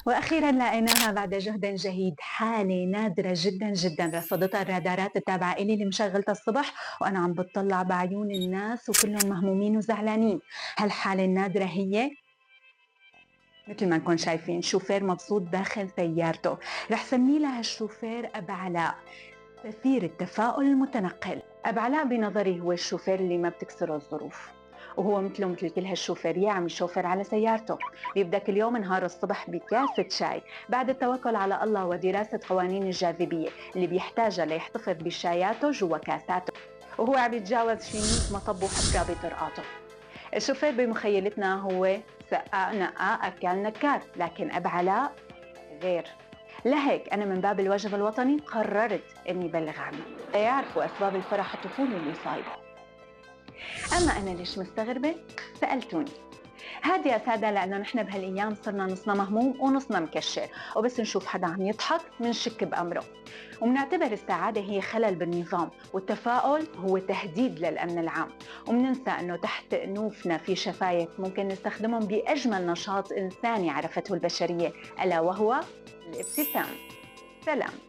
وأخيرا لقيناها بعد جهد جهيد، حالة نادرة جدا جدا رصدتها الرادارات التابعة إلي اللي مشغلتها الصبح وأنا عم بتطلع بعيون الناس وكلهم مهمومين وزعلانين. هالحالة النادرة هي مثل ما نكون شايفين شوفير مبسوط داخل سيارته. رح سمي لها الشوفير أبا علاء، سفير التفاؤل المتنقل. أبا علاء بنظري هو الشوفير اللي ما بتكسره الظروف، وهو مثله مثل كل هالشوفيرية عم يشوفر على سيارته. بيبدأ كل يوم نهار الصبح بكاسة شاي بعد التوكل على الله ودراسة قوانين الجاذبية اللي بيحتاجها ليحتفظ بشاياته جوا كاساته، وهو عم يتجاوز شي 100 مطب وحفرة بطرقاته. الشوفير بمخيلتنا هو سقاق نقاق أكل نكار، لكن أبا علاء غير. لهيك أنا من باب الواجب الوطني قررت إني بلغ عنه ليعرفوا أسباب الفرح الطفولي اللي صايبه. أما أنا ليش مستغربة؟ سألتوني. هادي يا سادة لأنه نحن بهالأيام صرنا نصنا مهموم ونصنا مكشر، وبس نشوف حدا عم يضحك منشك بأمره، ومنعتبر السعادة هي خلل بالنظام، والتفاؤل هو تهديد للأمن العام، ومننسى أنه تحت أنوفنا في شفايف ممكن نستخدمهم بأجمل نشاط إنساني عرفته البشرية، ألا وهو الابتسام. سلام.